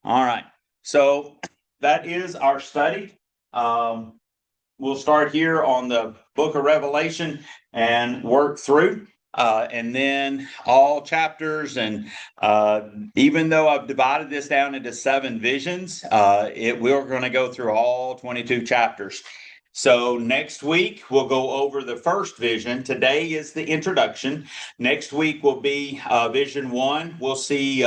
All right. So that is our study. We'll start here on the book of Revelation and work through. And then all chapters. And even though I've divided this down into 7 visions, we're going to go through all 22 chapters. So next week, we'll go over the first vision. Today is the introduction. Next week will be vision 1. We'll see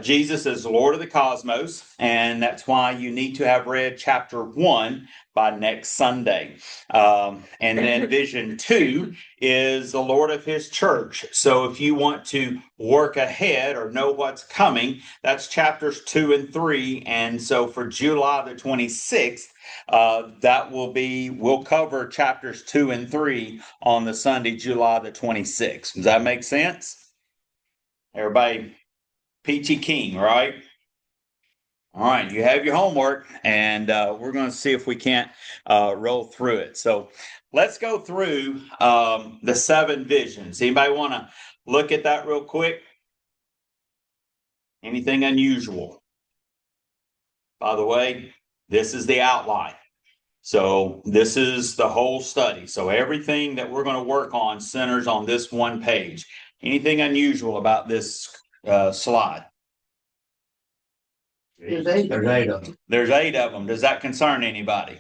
Jesus as Lord of the cosmos. And that's why you need to have read chapter 1 by next Sunday. And then vision 2 is the Lord of his church. So if you want to work ahead or know what's coming, that's chapters 2 and 3. And so for July the 26th, we'll cover chapters 2 and 3 on the Sunday, July the 26th. Does that make sense? Everybody peachy keen, right? All right, you have your homework, and we're going to see if we can't roll through it. So let's go through the 7 visions. Anybody want to look at that real quick? Anything unusual? By the way, this is the outline. So this is the whole study. So everything that we're going to work on centers on this one page. Anything unusual about this slide? There's 8 of them. There's 8 of them. Does that concern anybody?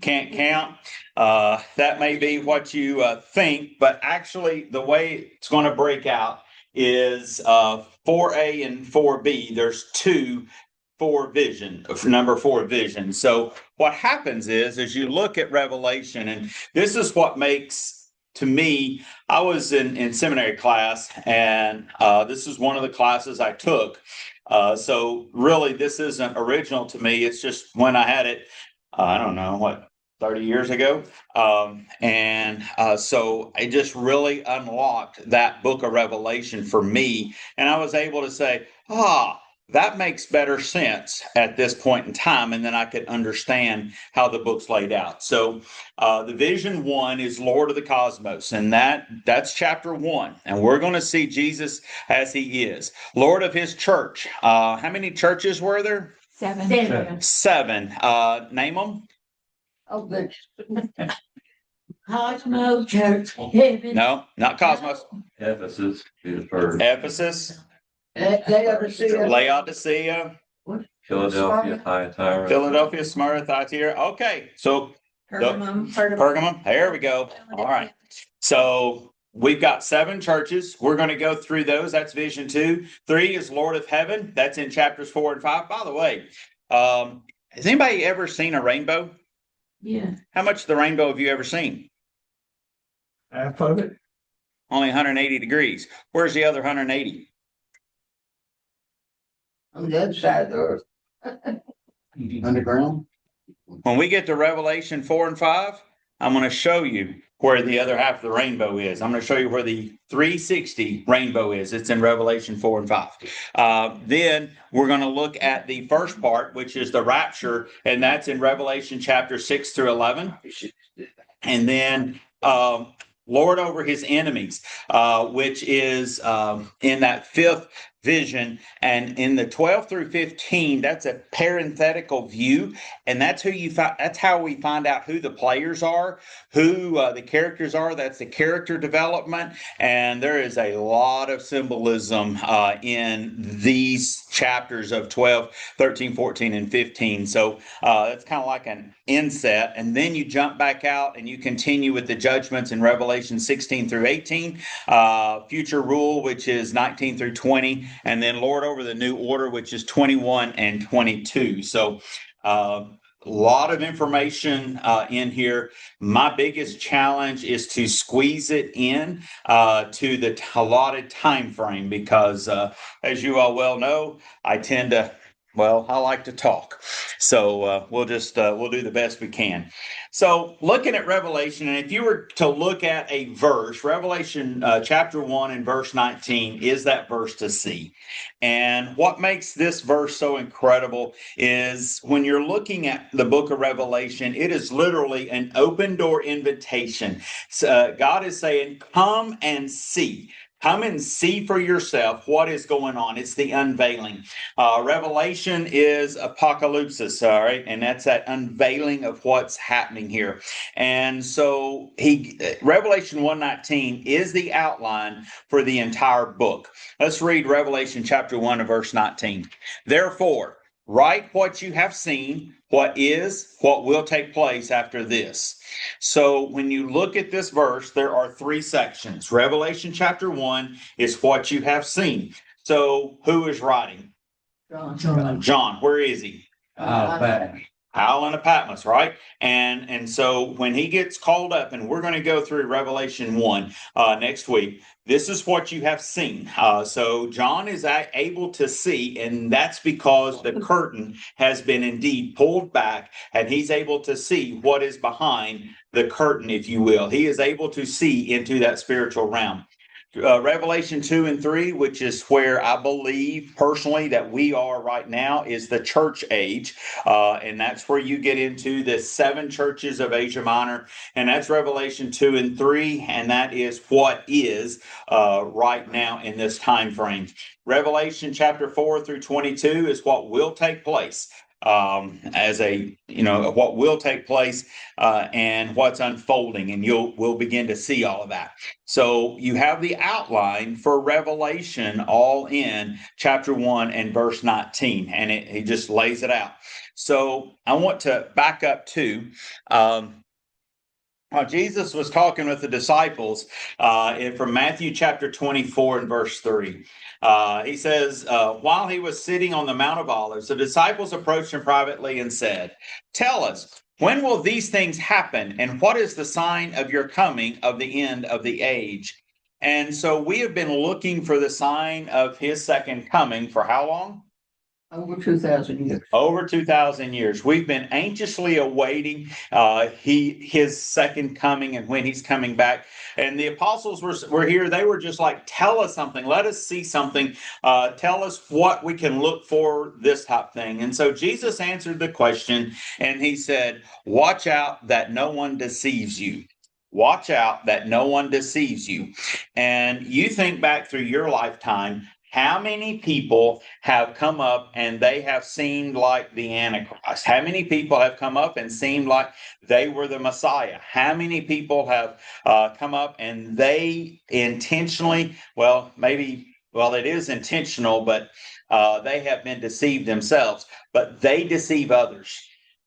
Can't count. That may be what you think, but actually the way it's going to break out is 4A and 4B. There's 2 number 4 visions. So what happens is, as you look at Revelation, and this is what makes, to me, I was in seminary class, and this is one of the classes I took. So really, this isn't original to me. It's just when I had it, I don't know, 30 years ago. So it just really unlocked that book of Revelation for me. And I was able to say, that makes better sense at this point in time. And then I could understand how the book's laid out. So the vision 1 is Lord of the cosmos. And that's chapter 1. And we're going to see Jesus as he is. Lord of his church. How many churches were there? 7. 7. Name them. Oh, good. Cosmos Church. Heaven. No, not Cosmos. Ephesus is first. Ephesus. Laodicea. Philadelphia, Thyatira. Philadelphia, Smyrna, Thyatira. Okay, so Pergamum. There we go. All right. So we've got 7 churches. We're going to go through those. That's vision 2. 3 is Lord of Heaven. That's in chapters 4 and 5. By the way, has anybody ever seen a rainbow? Yeah. How much of the rainbow have you ever seen? Half of it. Only 180 degrees. Where's the other 180? On the other side of the earth. Underground. When we get to Revelation 4 and 5, I'm going to show you where the other half of the rainbow is. I'm going to show you where the 360 rainbow is. It's in Revelation 4 and 5. Then we're going to look at the first part, which is the rapture, and that's in Revelation chapter 6 through 11. And then Lord over his enemies, which is in that 5th vision. And in the 12 through 15, that's a parenthetical view. And that's that's how we find out who the players are, who the characters are. That's the character development. And there is a lot of symbolism in these chapters of 12, 13, 14, and 15. So it's kind of like an inset. And then you jump back out and you continue with the judgments in Revelation 16 through 18, future rule, which is 19 through 20, and then Lord over the new order, which is 21 and 22. So a lot of information in here. My biggest challenge is to squeeze it in to the allotted time frame because, as you all well know, I like to talk. So we'll do the best we can. So looking at Revelation, and if you were to look at a verse, Revelation chapter 1 and verse 19 is that verse to see. And what makes this verse so incredible is when you're looking at the book of Revelation, it is literally an open door invitation. So, God is saying, come and see. Come and see for yourself what is going on. It's the unveiling. Revelation is apocalypsis, all right? And that's that unveiling of what's happening here. And so Revelation 1:19 is the outline for the entire book. Let's read Revelation chapter 1 and verse 19. Therefore, write what you have seen, what will take place after this. So when you look at this verse, there are three sections. Revelation chapter 1 is what you have seen. So who is writing? John. Where is he? Island of Patmos, right? And so when he gets called up, and we're going to go through Revelation 1 next week, this is what you have seen. So John is able to see, and that's because the curtain has been indeed pulled back, and he's able to see what is behind the curtain, if you will. He is able to see into that spiritual realm. Revelation 2 and 3, which is where I believe personally that we are right now, is the church age. And that's where you get into the 7 churches of Asia Minor. And that's Revelation 2 and 3. And that is what is right now in this time frame. Revelation chapter 4 through 22 is what will take place. What will take place and what's unfolding, and we'll begin to see all of that. So you have the outline for Revelation all in chapter 1 and verse 19, and he just lays it out. So I want to back up to Jesus was talking with the disciples from Matthew chapter 24 and verse 3. He says, while he was sitting on the Mount of Olives, the disciples approached him privately and said, "Tell us, when will these things happen? And what is the sign of your coming of the end of the age?" And so we have been looking for the sign of his second coming for how long? Over 2,000 years. Over 2,000 years. We've been anxiously awaiting his second coming and when he's coming back. And the apostles were here. They were just like, tell us something. Let us see something. Tell us what we can look for, this type thing. And so Jesus answered the question, and he said, watch out that no one deceives you. Watch out that no one deceives you. And you think back through your lifetime, how many people have come up and they have seemed like the Antichrist? How many people have come up and seemed like they were the Messiah? How many people have come up and they intentionally, it is intentional, but they have been deceived themselves, but they deceive others.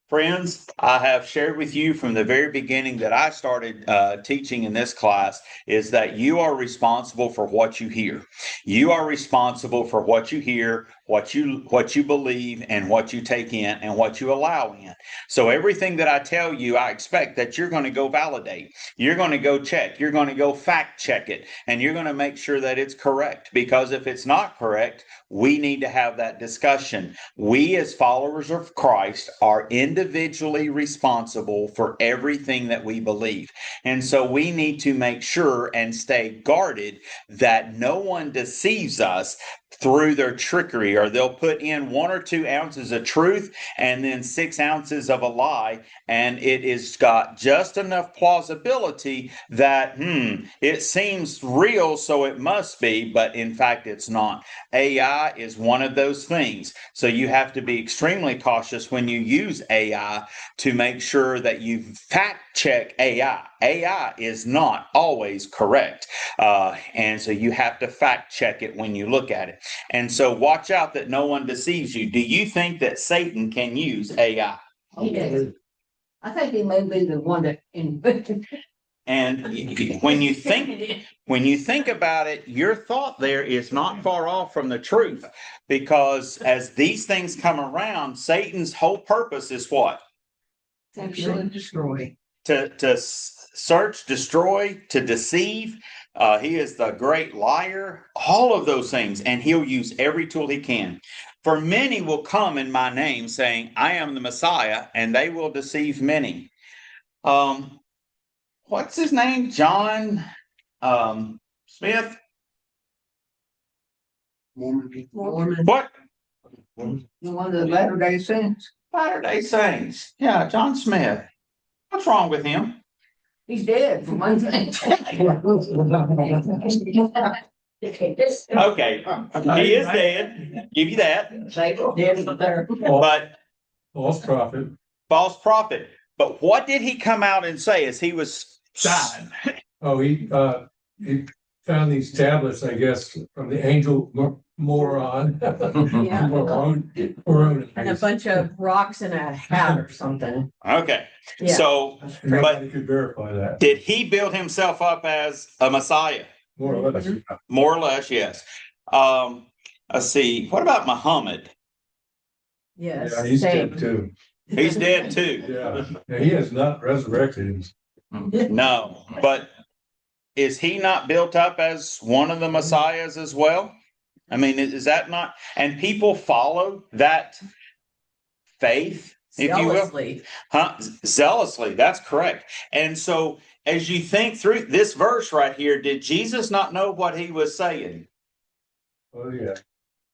Friends, I have shared with you from the very beginning that I started teaching in this class is that you are responsible for what you hear. You are responsible for what you hear, what you believe, and what you take in and what you allow in. So everything that I tell you, I expect that you're going to go validate. You're going to go check. You're going to go fact check it. And you're going to make sure that it's correct. Because if it's not correct, we need to have that discussion. We as followers of Christ are individually responsible for everything that we believe. And so we need to make sure and stay guarded that no one deceives us through their trickery, or they'll put in 1 or 2 ounces of truth and then 6 ounces of a lie, and it is got just enough plausibility that it seems real, so it must be, but in fact it's not. AI is one of those things, so you have to be extremely cautious when you use AI to make sure that you fact check AI. AI is not always correct, and so you have to fact check it when you look at it. And so watch out that no one deceives you. Do you think that Satan can use AI? Yes. I think he may be the one that invented it. And when you think about it, your thought there is not far off from the truth, because as these things come around, Satan's whole purpose is what? Actually destroy. To search, destroy, to deceive. He is the great liar, all of those things, and he'll use every tool he can. For many will come in my name saying, I am the Messiah, and they will deceive many. What's his name? John Smith? Mormon. What? One of the Latter-day Saints. Latter-day Saints. Yeah, John Smith. What's wrong with him? He's dead, for one thing. Okay, he is dead. Give you that. But False prophet. false prophet. But what did he come out and say as he was dying? Oh, he found these tablets, I guess, from the angel moron. Yeah. Moron. And a bunch of rocks in a hat or something. Okay, Yeah. so Nobody could verify that. did he build himself up as a Messiah? More or less. More or less, yes. Let's see. What about Muhammad? Yes. Yeah, he's same. dead too. He's dead too. Yeah, he has not resurrected him. No, but is he not built up as one of the Messiahs as well? I mean, is that not? And people follow that faith, if you will. Zealously. Huh? Zealously, that's correct. And so, as you think through this verse right here, did Jesus not know what he was saying? Oh, yeah.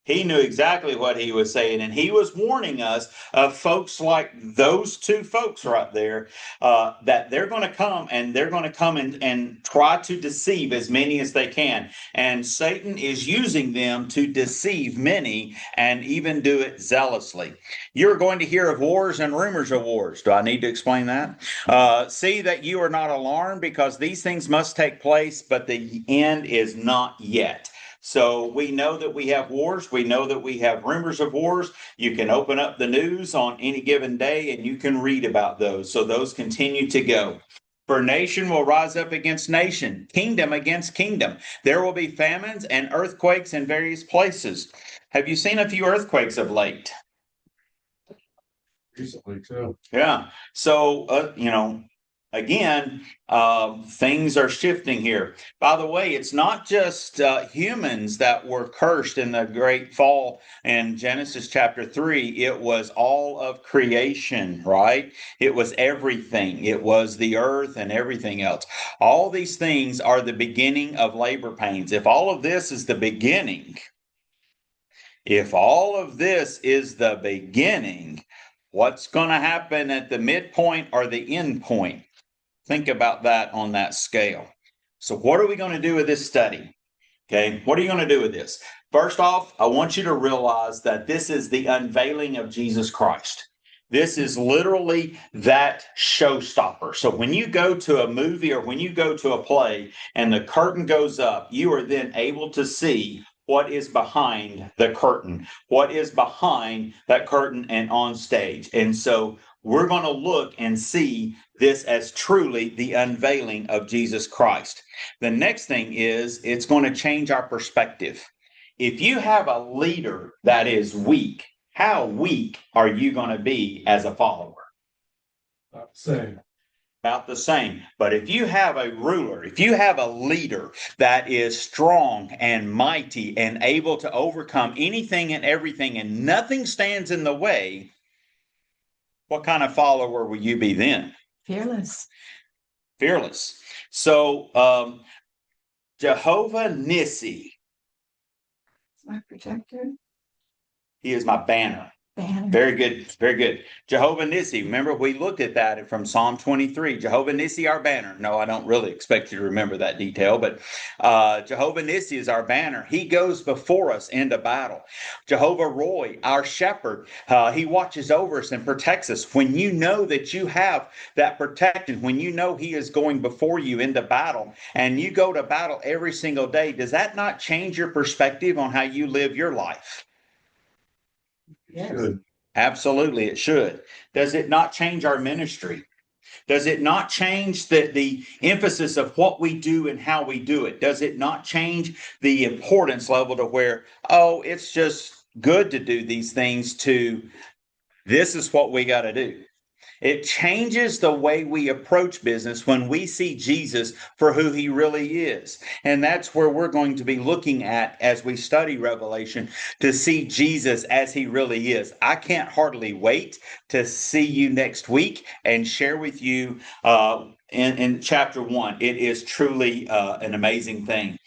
He knew exactly what he was saying, and he was warning us of folks like those two folks right there, that they're going to come and try to deceive as many as they can. And Satan is using them to deceive many and even do it zealously. You're going to hear of wars and rumors of wars. Do I need to explain that? See that you are not alarmed, because these things must take place, but the end is not yet. So we know that we have wars. We know that we have rumors of wars. You can open up the news on any given day and you can read about those. So those continue to go. For nation will rise up against nation, kingdom against kingdom. There will be famines and earthquakes in various places. Have you seen a few earthquakes of late? Recently too. Yeah. So, again, things are shifting here. By the way, it's not just humans that were cursed in the great fall in Genesis chapter 3. It was all of creation, right? It was everything. It was the earth and everything else. All these things are the beginning of labor pains. If all of this is the beginning, what's going to happen at the midpoint or the end point? Think about that on that scale. So what are we going to do with this study? Okay, what are you going to do with this? First off, I want you to realize that this is the unveiling of Jesus Christ. This is literally that showstopper. So when you go to a movie or when you go to a play and the curtain goes up, you are then able to see what is behind the curtain, what is behind that curtain and on stage. And so we're going to look and see this as truly the unveiling of Jesus Christ. The next thing is it's going to change our perspective. If you have a leader that is weak, how weak are you going to be as a follower? Not the same. About the same. But if you have a ruler, if you have a leader that is strong and mighty and able to overcome anything and everything and nothing stands in the way, what kind of follower will you be then? Fearless. Fearless. So, Jehovah Nissi. My protector. He is my banner. Banner. Very good. Very good. Jehovah Nissi. Remember, we looked at that from Psalm 23. Jehovah Nissi, our banner. No, I don't really expect you to remember that detail, but Jehovah Nissi is our banner. He goes before us into battle. Jehovah Roy, our shepherd. He watches over us and protects us. When you know that you have that protection, when you know he is going before you into battle, and you go to battle every single day, does that not change your perspective on how you live your life? Yes. Good. Absolutely, it should. Does it not change our ministry? Does it not change the emphasis of what we do and how we do it? Does it not change the importance level to where, oh, it's just good to do these things, to this is what we got to do? It changes the way we approach business when we see Jesus for who he really is. And that's where we're going to be looking at as we study Revelation, to see Jesus as he really is. I can't hardly wait to see you next week and share with you in chapter 1. It is truly an amazing thing.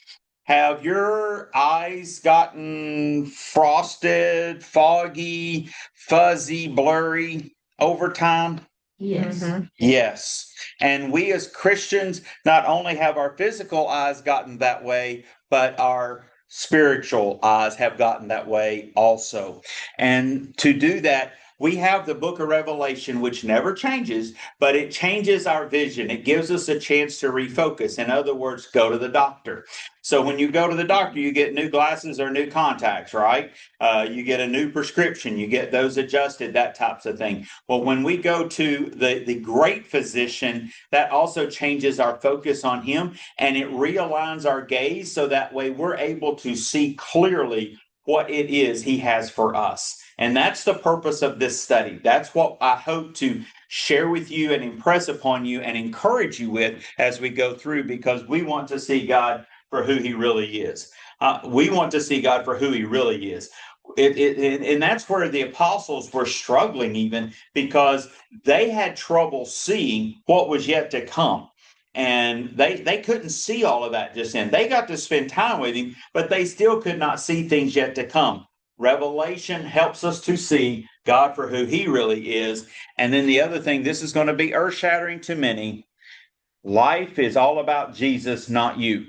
Have your eyes gotten frosted, foggy, fuzzy, blurry over time? Yes. Mhm. Yes. And we as Christians not only have our physical eyes gotten that way, but our spiritual eyes have gotten that way also. And to do that, we have the book of Revelation, which never changes, but it changes our vision. It gives us a chance to refocus. In other words, go to the doctor. So when you go to the doctor, you get new glasses or new contacts, right? You get a new prescription, you get those adjusted, that types of thing. Well, when we go to the great physician, that also changes our focus on him and it realigns our gaze so that way we're able to see clearly what it is he has for us. And that's the purpose of this study. That's what I hope to share with you and impress upon you and encourage you with as we go through, because we want to see God for who he really is. We want to see God for who he really is. And that's where the apostles were struggling, even because they had trouble seeing what was yet to come. And they couldn't see all of that just then. They got to spend time with him, but they still could not see things yet to come. Revelation helps us to see God for who he really is. And then the other thing, this is going to be earth shattering to many. Life is all about Jesus, not you.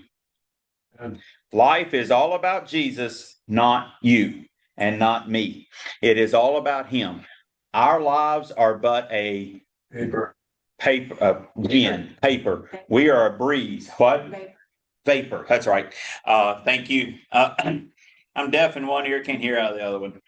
Life is all about Jesus, not you and not me. It is all about him. Our lives are but a Paper. paper. We are a breeze. What? Vapor. That's right. Thank you. I'm deaf in one ear, can't hear out of the other one.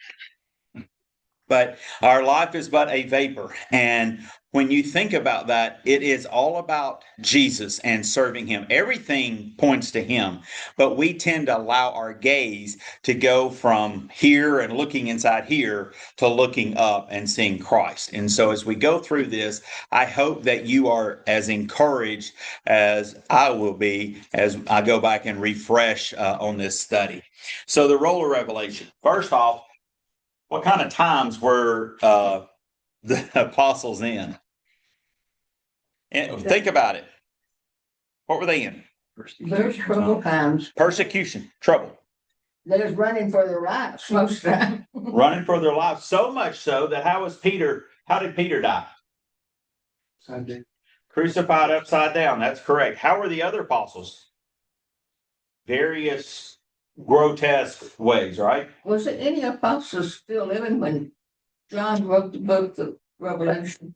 But our life is but a vapor. And when you think about that, it is all about Jesus and serving him. Everything points to him, but we tend to allow our gaze to go from here and looking inside here to looking up and seeing Christ. And so as we go through this, I hope that you are as encouraged as I will be as I go back and refresh on this study. So the role of Revelation. First off, what kind of times were the apostles in? And think about it. What were they in? There's trouble times. Persecution, trouble, There's running for their lives most of the time. running for their lives. So much so that how did Peter die? Sunday. Crucified upside down. That's correct. How were the other apostles? Various grotesque ways, right? Was there any apostles still living when John wrote the book of Revelation?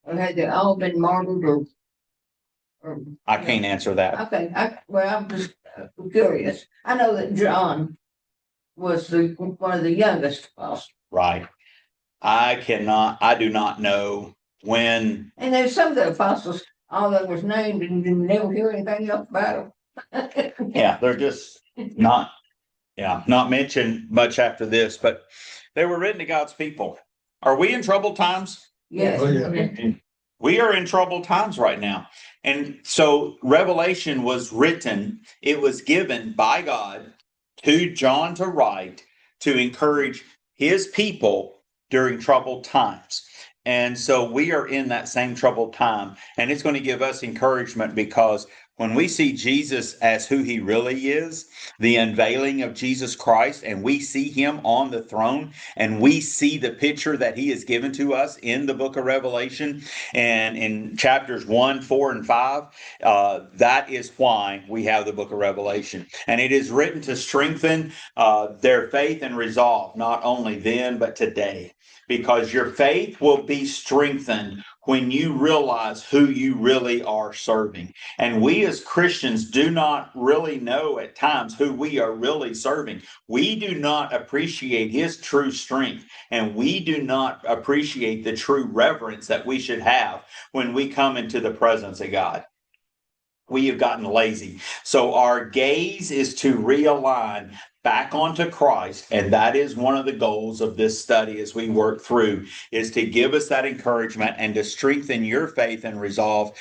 Or had they all been martyred or I can't answer that. okay, I'm just curious. I know that John was one of the youngest apostles. Right. I do not know when. And there's some of the apostles, all that was named and you never hear anything else about them. Yeah, they're just not mentioned much after this, but they were written to God's people. Are we in troubled times? Yes. Oh, yeah. We are in troubled times right now. And so Revelation was written, it was given by God to John to write to encourage his people during troubled times. And so we are in that same troubled time. And it's going to give us encouragement because when we see Jesus as who he really is, the unveiling of Jesus Christ, and we see him on the throne, and we see the picture that he has given to us in the book of Revelation and in chapters 1, 4, and 5, that is why we have the book of Revelation. And it is written to strengthen their faith and resolve, not only then, but today. Because your faith will be strengthened when you realize who you really are serving. And we as Christians do not really know at times who we are really serving. We do not appreciate his true strength, and we do not appreciate the true reverence that we should have when we come into the presence of God. We have gotten lazy. So our gaze is to realign back onto Christ. And that is one of the goals of this study as we work through, is to give us that encouragement and to strengthen your faith and resolve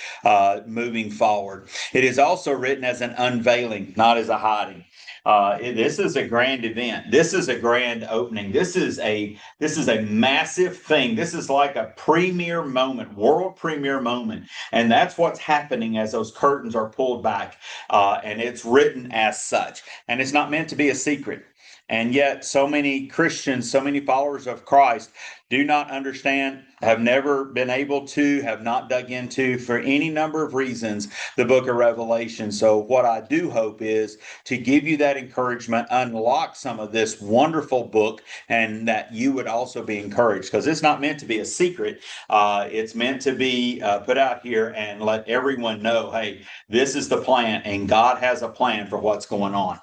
moving forward. It is also written as an unveiling, not as a hiding. This is a grand event. This is a grand opening. This is a massive thing. This is like a premier moment, world premiere moment. And that's what's happening as those curtains are pulled back. And it's written as such. And it's not meant to be a secret. And yet so many Christians, so many followers of Christ do not understand, have never been able to, have not dug into for any number of reasons, the book of Revelation. So what I do hope is to give you that encouragement, unlock some of this wonderful book, and that you would also be encouraged, because it's not meant to be a secret. It's meant to be put out here and let everyone know, hey, this is the plan, and God has a plan for what's going on.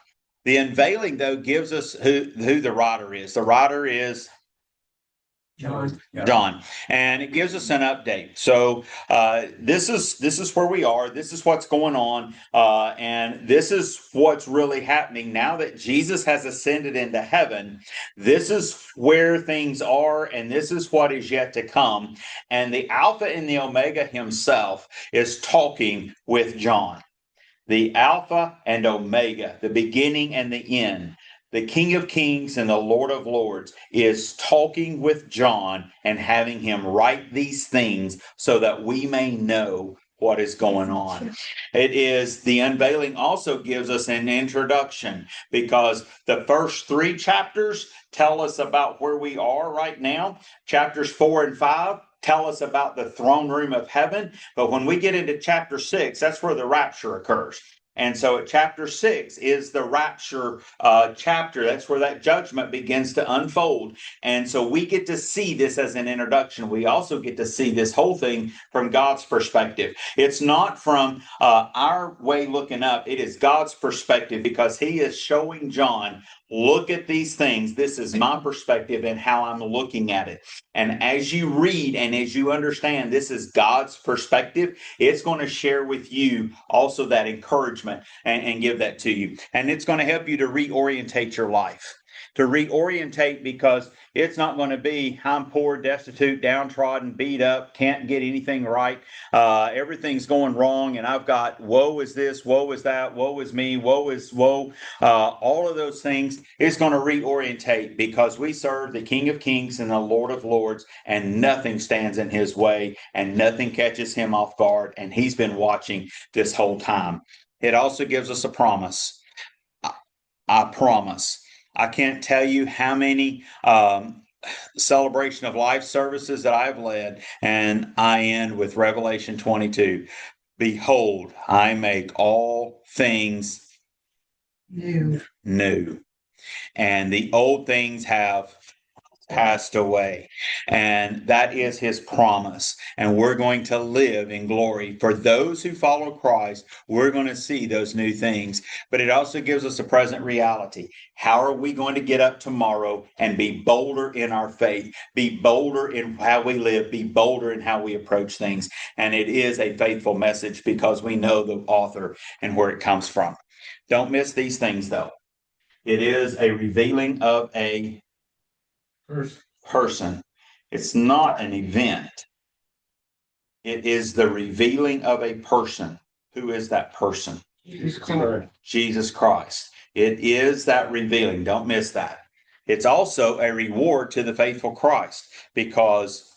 The unveiling, though, gives us who the writer is. The writer is John. John, and it gives us an update. So this is where we are. This is what's going on, and this is what's really happening now that Jesus has ascended into heaven. This is where things are, and this is what is yet to come. And the Alpha and the Omega himself is talking with John. The Alpha and Omega, the beginning and the end. The King of Kings and the Lord of Lords is talking with John and having him write these things so that we may know what is going on. It is the unveiling also gives us an introduction, because the first 3 chapters tell us about where we are right now. Chapters 4 and 5 tell us about the throne room of heaven. But when we get into chapter 6, that's where the rapture occurs. And so at chapter 6 is the rapture chapter. That's where that judgment begins to unfold. And so we get to see this as an introduction. We also get to see this whole thing from God's perspective. It's not from our way looking up. It is God's perspective, because he is showing John, look at these things. This is my perspective and how I'm looking at it. And as you read and as you understand this is God's perspective, it's going to share with you also that encouragement and give that to you. And it's going to help you to reorientate your life. To reorientate, because it's not going to be, I'm poor, destitute, downtrodden, beat up, can't get anything right. Everything's going wrong, and I've got woe is this, woe is that, woe is me, woe is woe. All of those things is going to reorientate, because we serve the King of Kings and the Lord of Lords, and nothing stands in his way, and nothing catches him off guard, and he's been watching this whole time. It also gives us a promise. I promise. I can't tell you how many celebration of life services that I've led, and I end with Revelation 22. Behold, I make all things new. And the old things have passed away. And that is his promise. And we're going to live in glory. For those who follow Christ, we're going to see those new things. But it also gives us a present reality. How are we going to get up tomorrow and be bolder in our faith, be bolder in how we live, be bolder in how we approach things? And it is a faithful message, because we know the author and where it comes from. Don't miss these things, though. It is a revealing of a person. It's not an event. It is the revealing of a person. Who is that person? Jesus Christ. It is that revealing. Don't miss that. It's also a reward to the faithful Christ, because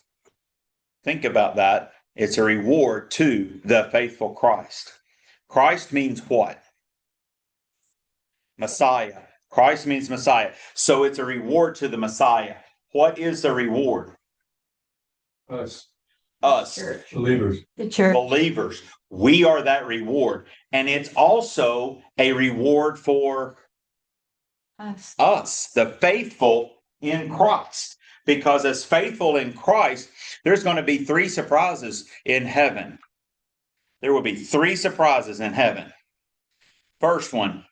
think about that. It's a reward to the faithful Christ. Christ means what? Messiah. Christ means Messiah. So it's a reward to the Messiah. What is the reward? Us. Believers. The church. Believers. We are that reward. And it's also a reward for us, the faithful in Christ. Because as faithful in Christ, there's going to be 3 surprises in heaven. There will be 3 surprises in heaven. First one,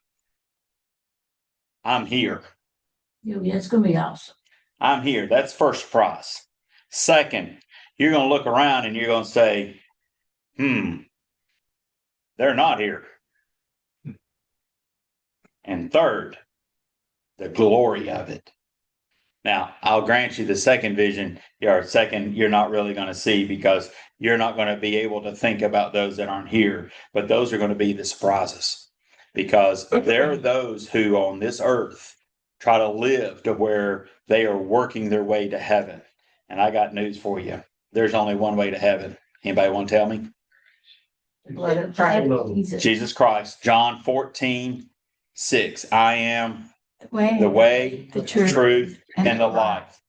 I'm here. Yeah, it's going to be awesome. I'm here. That's first surprise. Second, you're going to look around and you're going to say, they're not here. And third, the glory of it. Now, I'll grant you the second vision, or second, you're not really going to see, because you're not going to be able to think about those that aren't here. But those are going to be the surprises, because there are those who on this earth try to live to where they are working their way to heaven. And I got news for you. There's only one way to heaven. Anybody want to tell me? Jesus. Jesus Christ. John 14:6. I am the way, the the truth, and the life.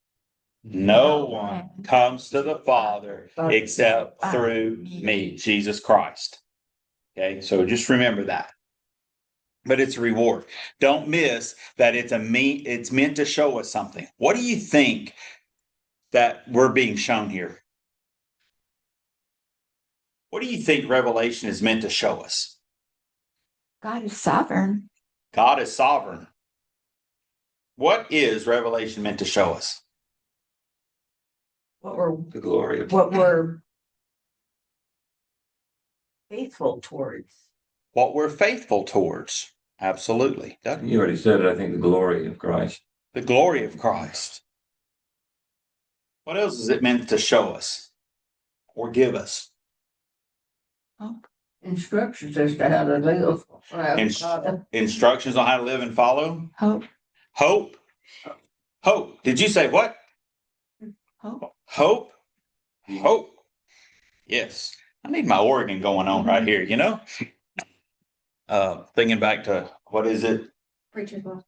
No one comes to the Father except through me, Jesus Christ. Okay, so just remember that. But it's a reward. Don't miss that it's meant to show us something. What do you think that we're being shown here? What do you think Revelation is meant to show us? God is sovereign. God is sovereign. What is Revelation meant to show us? The glory of What we're faithful towards. What we're faithful towards. Absolutely. Doug? You already said it, I think the glory of Christ. The glory of Christ. What else is it meant to show us or give us? Instructions as to how to live. Ins- Instructions on how to live and follow? Hope. Hope. Hope. Did you say what? Hope. Hope. Hope. Yes. I need my organ going on right here, you know? Thinking back to, what is it?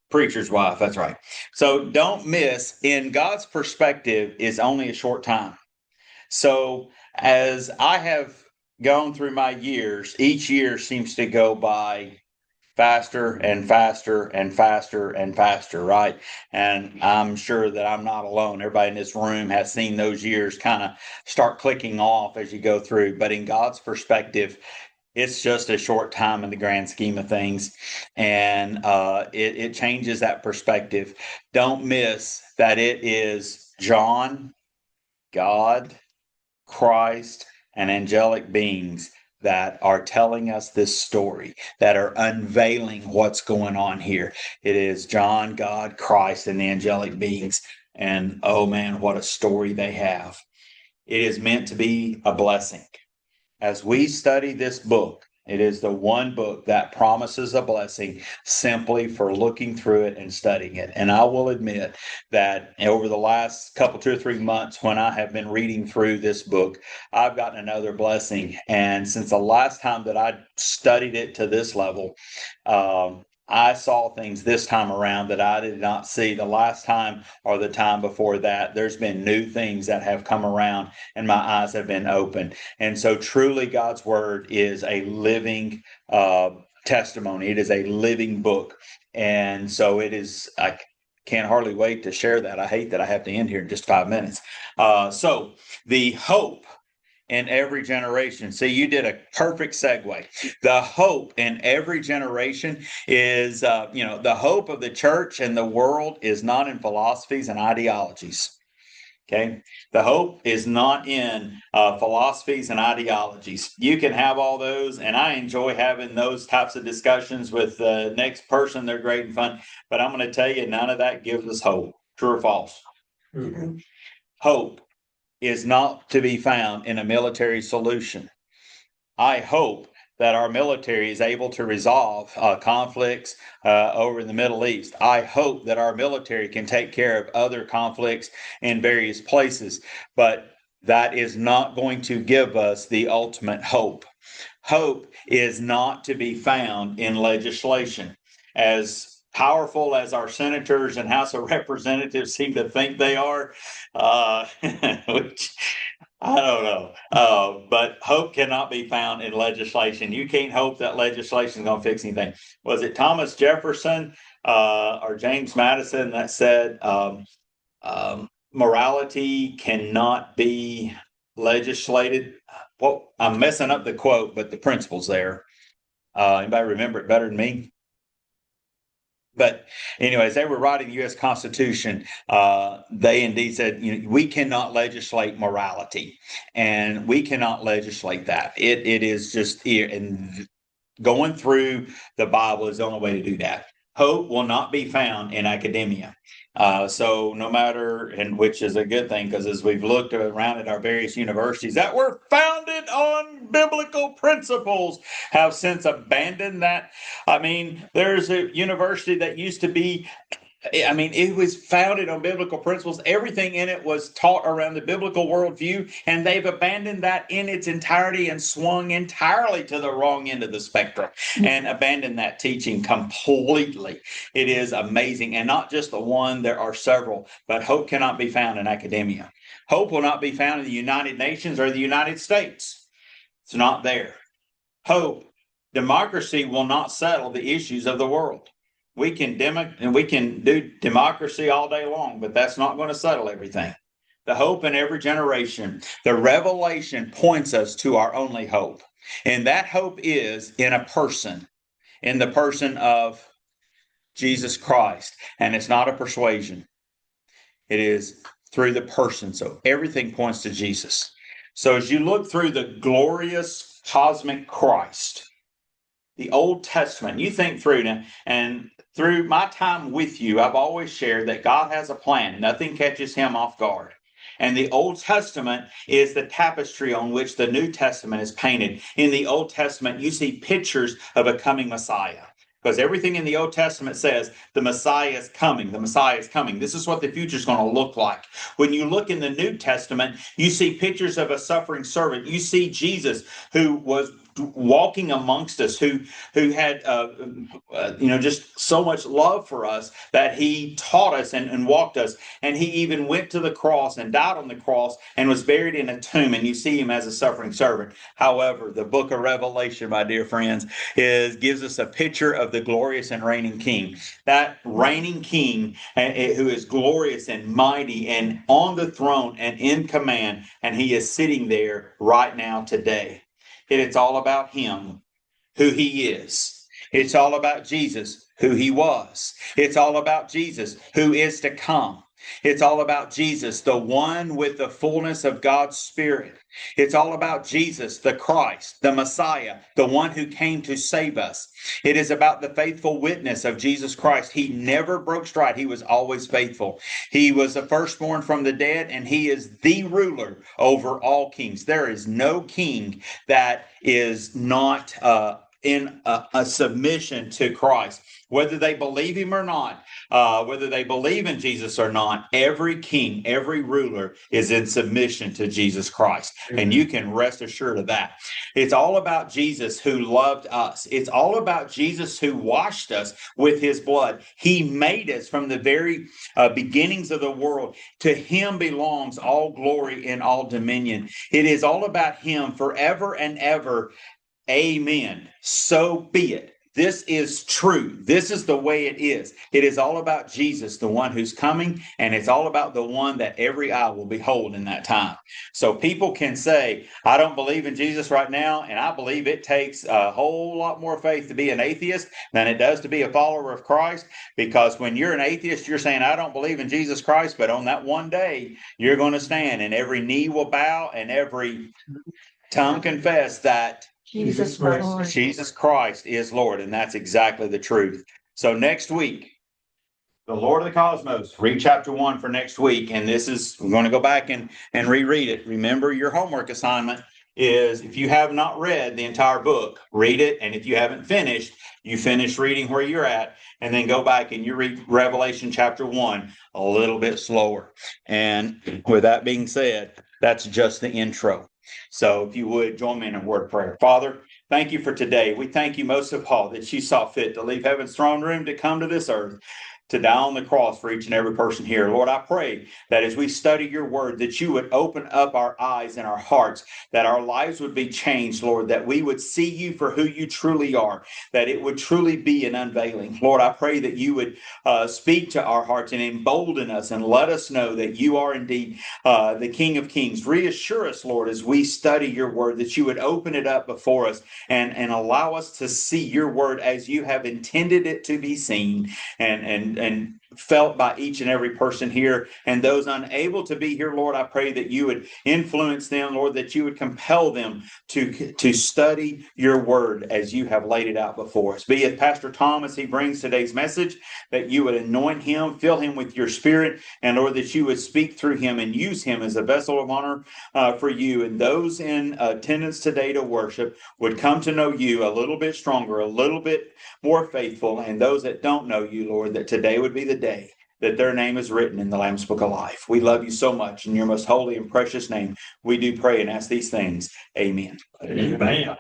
Preacher's wife. That's right. So don't miss, in God's perspective is only a short time. So as I have gone through my years, each year seems to go by faster and faster and faster and faster, right? And I'm sure that I'm not alone. Everybody in this room has seen those years kind of start clicking off as you go through. But in God's perspective, it's just a short time in the grand scheme of things. And it changes that perspective. Don't miss that it is John, God, Christ, and angelic beings that are telling us this story, that are unveiling what's going on here. It is John, God, Christ, and the angelic beings. And oh man, what a story they have. It is meant to be a blessing. As we study this book, it is the one book that promises a blessing simply for looking through it and studying it. And I will admit that over the last couple, 2 or 3 months, when I have been reading through this book, I've gotten another blessing. And since the last time that I studied it to this level, I saw things this time around that I did not see the last time or the time before that. There's been new things that have come around and my eyes have been opened. And so truly God's word is a living testimony. It is a living book. And so it is, I can't hardly wait to share that. I hate that I have to end here in just 5 minutes. So the hope in every generation. See, you did a perfect segue. The hope in every generation is, the hope of the church and the world is not in philosophies and ideologies. Okay. The hope is not in philosophies and ideologies. You can have all those, and I enjoy having those types of discussions with the next person. They're great and fun, but I'm going to tell you, none of that gives us hope. True or false? True. Hope is not to be found in a military solution. I hope that our military is able to resolve conflicts over in the Middle East. I hope that our military can take care of other conflicts in various places, but that is not going to give us the ultimate hope. Hope is not to be found in legislation. As powerful as our senators and House of Representatives seem to think they are, which I don't know. But hope cannot be found in legislation. You can't hope that legislation is going to fix anything. Was it Thomas Jefferson or James Madison that said morality cannot be legislated? Well, I'm messing up the quote, but the principle's there. Anybody remember it better than me? But anyways, they were writing the U.S. Constitution. They indeed said, we cannot legislate morality, and we cannot legislate that. It is just here, and going through the Bible is the only way to do that. Hope will not be found in academia. So no matter, and which is a good thing, because as we've looked around at our various universities that were founded on biblical principles have since abandoned that. I mean, there's a university that used to be I mean, it was founded on biblical principles. Everything in it was taught around the biblical worldview, and they've abandoned that in its entirety and swung entirely to the wrong end of the spectrum and abandoned that teaching completely. It is amazing. And not just the one, there are several, but hope cannot be found in academia. Hope will not be found in the United Nations or the United States. It's not there. Hope, democracy will not settle the issues of the world. We can do democracy all day long, but that's not going to settle everything. The hope in every generation, the revelation points us to our only hope. And that hope is in a person, in the person of Jesus Christ. And it's not a persuasion. It is through the person. So everything points to Jesus. So as you look through the glorious cosmic Christ, the Old Testament, you think through now, and through my time with you, I've always shared that God has a plan. Nothing catches him off guard. And the Old Testament is the tapestry on which the New Testament is painted. In the Old Testament, you see pictures of a coming Messiah. Because everything in the Old Testament says the Messiah is coming. The Messiah is coming. This is what the future is going to look like. When you look in the New Testament, you see pictures of a suffering servant. You see Jesus who was walking amongst us, who had just so much love for us that he taught us and walked us, and he even went to the cross and died on the cross and was buried in a tomb, and you see him as a suffering servant. However, the book of Revelation, my dear friends, gives us a picture of the glorious and reigning King. That reigning King who is glorious and mighty and on the throne and in command, and he is sitting there right now today. It's all about him, who he is. It's all about Jesus, who he was. It's all about Jesus, who is to come. It's all about Jesus, the one with the fullness of God's Spirit. It's all about Jesus, the Christ, the Messiah, the one who came to save us. It is about the faithful witness of Jesus Christ. He never broke stride. He was always faithful. He was the firstborn from the dead, and he is the ruler over all kings. There is no king that is not in a submission to Christ. Whether they believe him or not, whether they believe in Jesus or not, every king, every ruler is in submission to Jesus Christ. And you can rest assured of that. It's all about Jesus who loved us. It's all about Jesus who washed us with his blood. He made us from the very beginnings of the world. To him belongs all glory and all dominion. It is all about him forever and ever. Amen. So be it. This is true. This is the way it is. It is all about Jesus, the one who's coming, and it's all about the one that every eye will behold in that time. So people can say, I don't believe in Jesus right now, and I believe it takes a whole lot more faith to be an atheist than it does to be a follower of Christ, because when you're an atheist, you're saying, I don't believe in Jesus Christ, but on that one day, you're going to stand, and every knee will bow, and every tongue confess that Jesus Christ. Jesus Christ is Lord, and that's exactly the truth. So next week, the Lord of the Cosmos, read chapter 1 for next week, and we're going to go back and reread it. Remember, your homework assignment is, if you have not read the entire book, read it, and if you haven't finished, you finish reading where you're at, and then go back and you read Revelation chapter 1 a little bit slower. And with that being said, that's just the intro. So if you would, join me in a word of prayer. Father, thank you for today. We thank you most of all that you saw fit to leave heaven's throne room to come to this earth, to die on the cross for each and every person here. Lord, I pray that as we study your word, that you would open up our eyes and our hearts, that our lives would be changed, Lord, that we would see you for who you truly are, that it would truly be an unveiling. Lord, I pray that you would speak to our hearts and embolden us and let us know that you are indeed the King of Kings. Reassure us, Lord, as we study your word, that you would open it up before us and allow us to see your word as you have intended it to be seen and felt by each and every person here. And those unable to be here, Lord, I pray that you would influence them, Lord, that you would compel them to study your word as you have laid it out before us. Be it Pastor Tom as he brings today's message, that you would anoint him, fill him with your spirit, and Lord, that you would speak through him and use him as a vessel of honor for you. And those in attendance today to worship would come to know you a little bit stronger, a little bit more faithful. And those that don't know you, Lord, that today would be the day that their name is written in the Lamb's Book of Life. We love you so much. In your most holy and precious name, we do pray and ask these things. Amen. Amen.